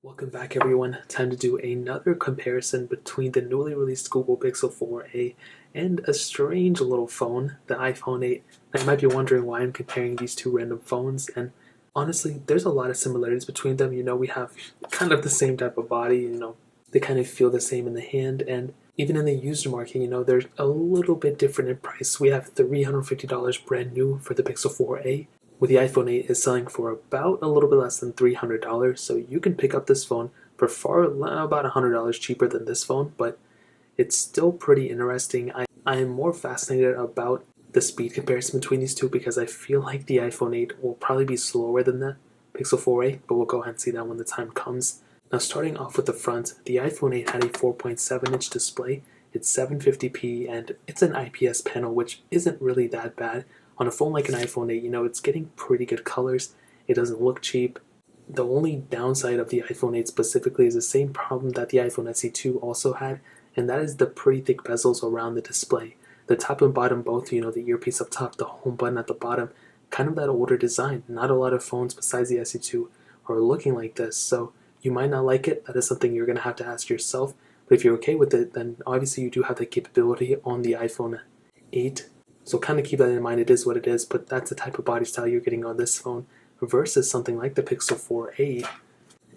Welcome back everyone. Time to do another comparison between the newly released Google Pixel 4a and a strange little phone, the iPhone 8. Now you might be wondering why I'm comparing these two random phones, and honestly there's a lot of similarities between them. We have kind of the same type of body, they kind of feel the same in the hand, and even in the used market, they're a little bit different in price. We have $350 brand new for the Pixel 4a, with the iPhone 8 is selling for about a little bit less than $300, so you can pick up this phone for about $100 cheaper than this phone, but it's still pretty interesting. I am more fascinated about the speed comparison between these two because I feel like the iPhone 8 will probably be slower than the Pixel 4a, but we'll go ahead and see that when the time comes. Now starting off with the front, the iPhone 8 had a 4.7-inch display, it's 750p, and it's an IPS panel, which isn't really that bad. On a phone like an iPhone 8, it's getting pretty good colors. It doesn't look cheap. The only downside of the iPhone 8 specifically is the same problem that the iPhone SE2 also had, and that is the pretty thick bezels around the display. The top and bottom both, the earpiece up top, the home button at the bottom, kind of that older design. Not a lot of phones besides the SE2 are looking like this, so you might not like it. That is something you're going to have to ask yourself, but if you're okay with it, then obviously you do have the capability on the iPhone 8. So kind of keep that in mind. It is what it is, but that's the type of body style you're getting on this phone versus something like the Pixel 4a,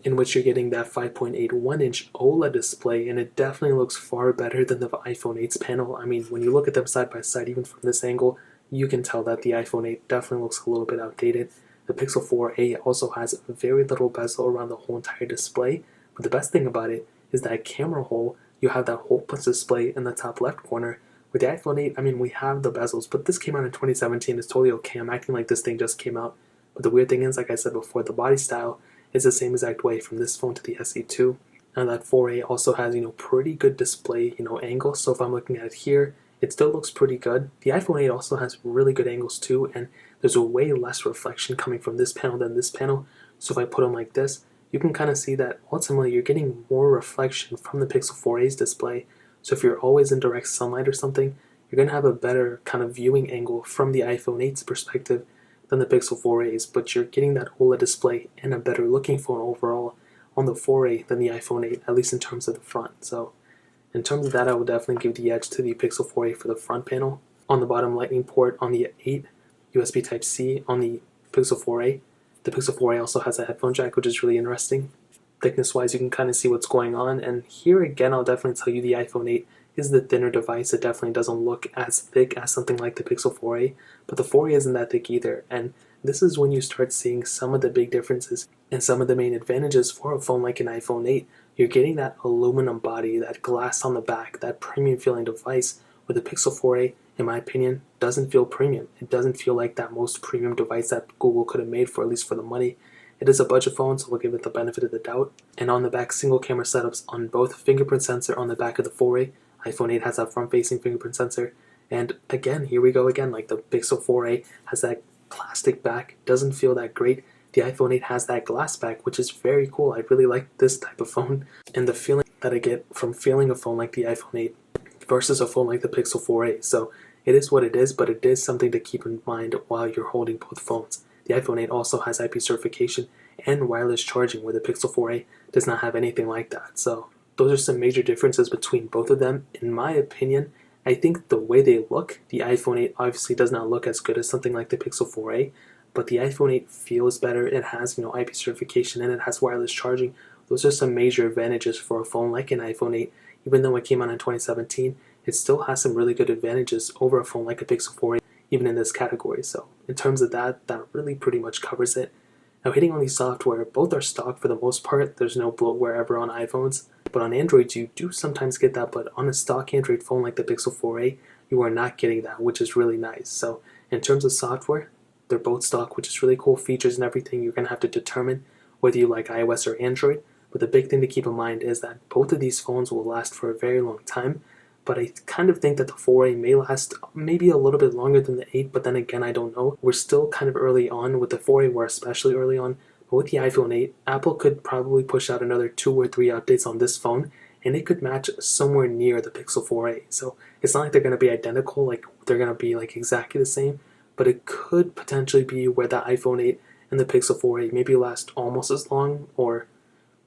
in which you're getting that 5.81-inch OLED display, and it definitely looks far better than the iPhone 8's panel. I mean, when you look at them side by side, even from this angle, you can tell that the iPhone 8 definitely looks a little bit outdated. The Pixel 4a also has very little bezel around the whole entire display, but the best thing about it is that camera hole. You have that whole punch display in the top left corner. With the iPhone 8, I mean, we have the bezels, but this came out in 2017. It's totally okay. I'm acting like this thing just came out. But the weird thing is, like I said before, the body style is the same exact way from this phone to the SE2. And that 4A also has, pretty good display, angle. So if I'm looking at it here, it still looks pretty good. The iPhone 8 also has really good angles too, and there's a way less reflection coming from this panel than this panel. So if I put them like this, you can kind of see that ultimately you're getting more reflection from the Pixel 4a's display. So if you're always in direct sunlight or something, you're going to have a better kind of viewing angle from the iPhone 8's perspective than the Pixel 4a's, but you're getting that OLED display and a better looking phone overall on the 4a than the iPhone 8, at least in terms of the front. So in terms of that, I would definitely give the edge to the Pixel 4a for the front panel. On the bottom, lightning port on the 8, USB Type-C on the Pixel 4a. The Pixel 4a also has a headphone jack, which is really interesting. Thickness wise, you can kind of see what's going on, and here again I'll definitely tell you the iPhone 8 is the thinner device. It definitely doesn't look as thick as something like the Pixel 4a, but the 4a isn't that thick either, and this is when you start seeing some of the big differences and some of the main advantages for a phone like an iPhone 8. You're getting that aluminum body, that glass on the back, that premium feeling device, where the Pixel 4a, in my opinion, doesn't feel premium. It doesn't feel like that most premium device that Google could have made for, at least for the money. It is a budget phone, so we'll give it the benefit of the doubt. And on the back, single camera setups on both. Fingerprint sensor on the back of the 4a. iPhone 8 has that front-facing fingerprint sensor. And again, here we go again, like the Pixel 4a has that plastic back, doesn't feel that great. The iPhone 8 has that glass back, which is very cool. I really like this type of phone. And the feeling that I get from feeling a phone like the iPhone 8 versus a phone like the Pixel 4a. So it is what it is, but it is something to keep in mind while you're holding both phones. The iPhone 8 also has IP certification and wireless charging, where the Pixel 4a does not have anything like that. So those are some major differences between both of them. In my opinion, I think the way they look, the iPhone 8 obviously does not look as good as something like the Pixel 4a, but the iPhone 8 feels better. It has, IP certification and it has wireless charging. Those are some major advantages for a phone like an iPhone 8. Even though it came out in 2017, it still has some really good advantages over a phone like a Pixel 4a, even in this category. So in terms of that, that really pretty much covers it. Now hitting on the software, both are stock for the most part. There's no bloatware ever on iPhones, but on Androids you do sometimes get that, but on a stock Android phone like the Pixel 4a, you are not getting that, which is really nice. So in terms of software, they're both stock, which is really cool. Features and everything, you're going to have to determine whether you like iOS or Android, but the big thing to keep in mind is that both of these phones will last for a very long time. But I kind of think that the 4a may last maybe a little bit longer than the 8, but then again, I don't know. We're still kind of early on. With the 4a, we're especially early on. But with the iPhone 8, Apple could probably push out another 2 or 3 updates on this phone, and it could match somewhere near the Pixel 4a. So it's not like they're going to be identical, like they're going to be like exactly the same, but it could potentially be where the iPhone 8 and the Pixel 4a maybe last almost as long, or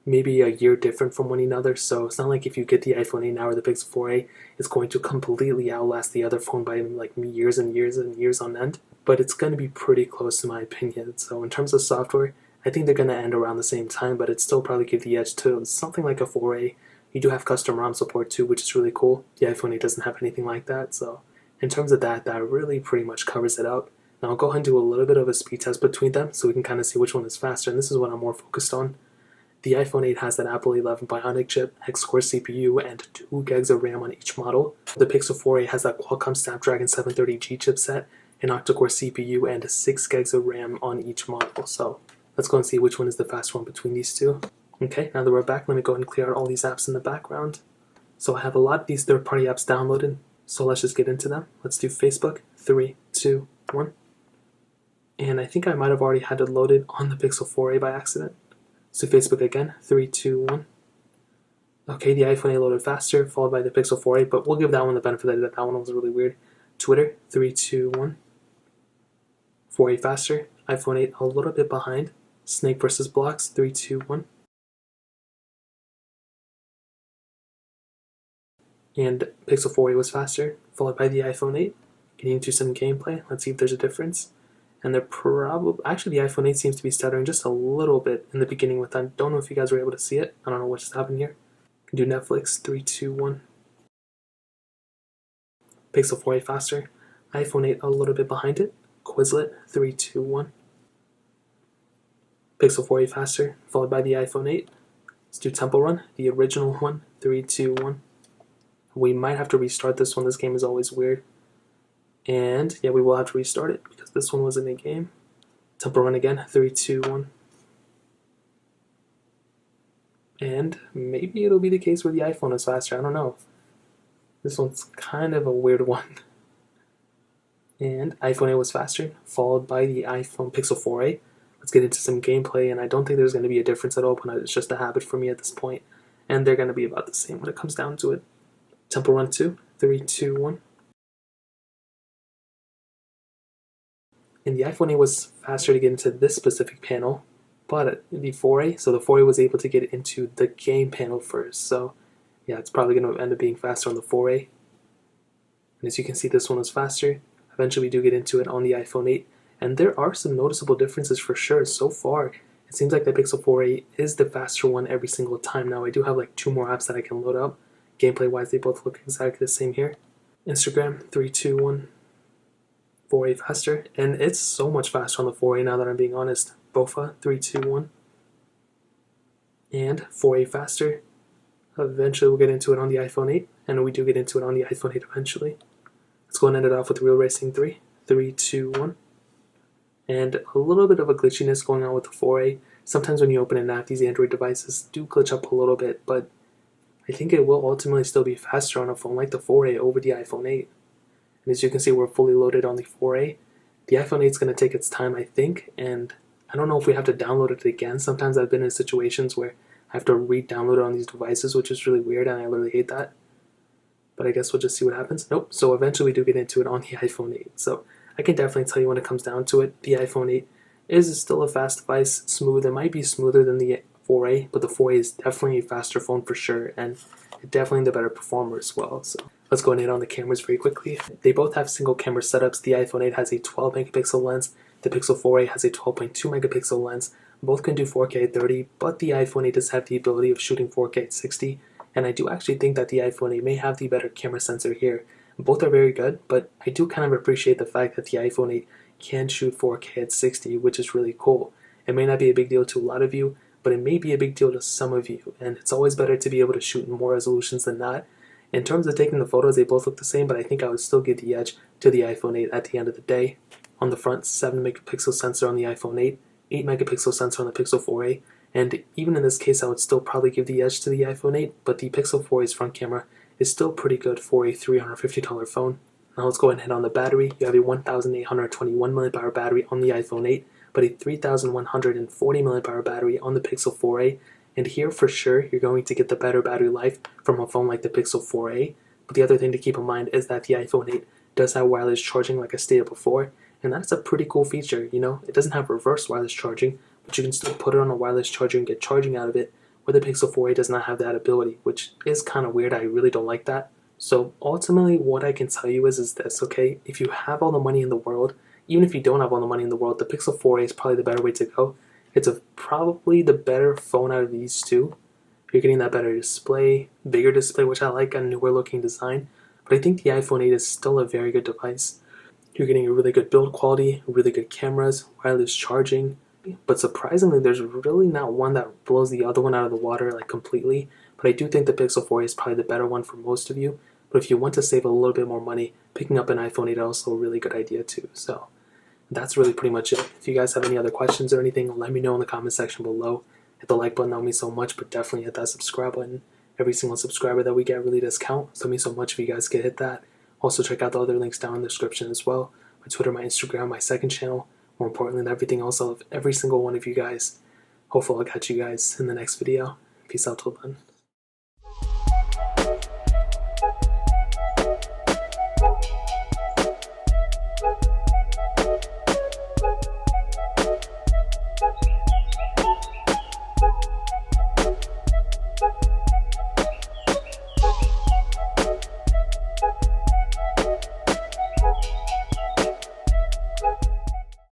maybe a year different from one another, so it's not like if you get the iPhone 8 now or the Pixel 4a, it's going to completely outlast the other phone by like years and years and years on end, but it's going to be pretty close in my opinion. So in terms of software, I think they're going to end around the same time, but it'd still probably give the edge to something like a 4a. You do have custom ROM support too, which is really cool. The iPhone 8 doesn't have anything like that, so in terms of that, that really pretty much covers it up. Now I'll go ahead and do a little bit of a speed test between them so we can kind of see which one is faster, and this is what I'm more focused on. The iPhone 8 has that Apple 11 Bionic chip, hex-core CPU, and 2 gigs of RAM on each model. The Pixel 4a has that Qualcomm Snapdragon 730G chipset, an octa-core CPU, and 6 gigs of RAM on each model. So let's go and see which one is the faster one between these two. Okay, now that we're back, let me go ahead and clear out all these apps in the background. So I have a lot of these third-party apps downloaded, so let's just get into them. Let's do Facebook. 3, 2, 1. And I think I might have already had it loaded on the Pixel 4a by accident. So Facebook again. 3, 2, 1. Okay, the iPhone 8 loaded faster, followed by the Pixel 4a, but we'll give that one the benefit that that one was really weird. Twitter. 3, 2, 1. 4a faster. iPhone 8 a little bit behind. Snake versus Blocks. 3, 2, 1. And Pixel 4a was faster, followed by the iPhone 8. Getting into some gameplay. Let's see if there's a difference. And they're probably, actually the iPhone 8 seems to be stuttering just a little bit in the beginning with that. I don't know if you guys were able to see it. I don't know what just happened here. Do Netflix. 3, 2, 1. Pixel 4a faster. iPhone 8 a little bit behind it. Quizlet. 3, 2, 1. Pixel 4a faster, followed by the iPhone 8. Let's do Temple Run, the original one. 3, 2, 1. We might have to restart this one. This game is always weird. And yeah, we will have to restart it because this one was in a game. Temple Run again. 3, 2, 1. And maybe it'll be the case where the iPhone is faster. I don't know. This one's kind of a weird one. And iPhone 8 was faster, followed by the iPhone Pixel 4a. Let's get into some gameplay, and I don't think there's going to be a difference at all, but it's just a habit for me at this point. And they're going to be about the same when it comes down to it. Temple Run 2, 3, 2, 1. And the iPhone 8 was faster to get into this specific panel, but the 4a, so the 4a was able to get into the game panel first. So yeah, it's probably going to end up being faster on the 4a. And as you can see, this one was faster. Eventually we do get into it on the iPhone 8. And there are some noticeable differences for sure. So far, it seems like the Pixel 4a is the faster one every single time. Now I do have like 2 more apps that I can load up. Gameplay wise, they both look exactly the same here. Instagram, 3, 2, 1. 4a faster, and it's so much faster on the 4a now that I'm being honest. Bofa, 3, 2, 1. And 4a faster. Eventually we'll get into it on the iPhone 8, and we do get into it on the iPhone 8 eventually. Let's go and end it off with Real Racing 3. 3, 2, 1. And a little bit of a glitchiness going on with the 4a. Sometimes when you open an app, these Android devices do glitch up a little bit, but I think it will ultimately still be faster on a phone like the 4a over the iPhone 8. And as you can see, we're fully loaded on the 4a. The iPhone 8 is going to take its time, I think, and I don't know if we have to download it again. Sometimes I've been in situations where I have to re-download it on these devices, which is really weird, and I literally hate that. But I guess we'll just see what happens. Nope, so eventually we do get into it on the iPhone 8. So I can definitely tell you when it comes down to it, the iPhone 8 is still a fast device, smooth. It might be smoother than the 4a, but the 4a is definitely a faster phone for sure, and definitely the better performer as well. So let's go and hit on the cameras very quickly. They both have single camera setups. The iPhone 8 has a 12 megapixel lens. The Pixel 4a has a 12.2 megapixel lens. Both can do 4K at 30, but the iPhone 8 does have the ability of shooting 4K at 60. And I do actually think that the iPhone 8 may have the better camera sensor here. Both are very good, but I do kind of appreciate the fact that the iPhone 8 can shoot 4K at 60, which is really cool. It may not be a big deal to a lot of you, but it may be a big deal to some of you, and it's always better to be able to shoot in more resolutions than not. In terms of taking the photos, they both look the same, but I think I would still give the edge to the iPhone 8 at the end of the day. On the front, 7 megapixel sensor on the iPhone 8, 8 megapixel sensor on the Pixel 4a, and even in this case I would still probably give the edge to the iPhone 8, but the Pixel 4a's front camera is still pretty good for a $350 phone. Now let's go ahead and hit on the battery. You have a 1,821 mAh battery on the iPhone 8, but a 3,140 mAh battery on the Pixel 4a. And here for sure you're going to get the better battery life from a phone like the Pixel 4a. But the other thing to keep in mind is that the iPhone 8 does have wireless charging like I stated before, and that's a pretty cool feature. You know, it doesn't have reverse wireless charging, but you can still put it on a wireless charger and get charging out of it, or the Pixel 4a does not have that ability, which is kind of weird. I really don't like that. So ultimately, what I can tell you is this, okay? If you have all the money in the world, even if you don't have all the money in the world, the Pixel 4a is probably the better way to go. It's probably the better phone out of these two. You're getting that better display, bigger display, which I like, a newer looking design. But I think the iPhone 8 is still a very good device. You're getting a really good build quality, really good cameras, wireless charging. But surprisingly, there's really not one that blows the other one out of the water like completely. But I do think the Pixel 4 is probably the better one for most of you. But if you want to save a little bit more money, picking up an iPhone 8 is also a really good idea too. So that's really pretty much it. If you guys have any other questions or anything, let me know in the comment section below. Hit the like button, that would mean so much, but definitely hit that subscribe button. Every single subscriber that we get really does count, so it means so much if you guys could hit that. Also, check out the other links down in the description as well. My Twitter, my Instagram, my second channel. More importantly than everything else, I love every single one of you guys. Hopefully I'll catch you guys in the next video. Peace out till then.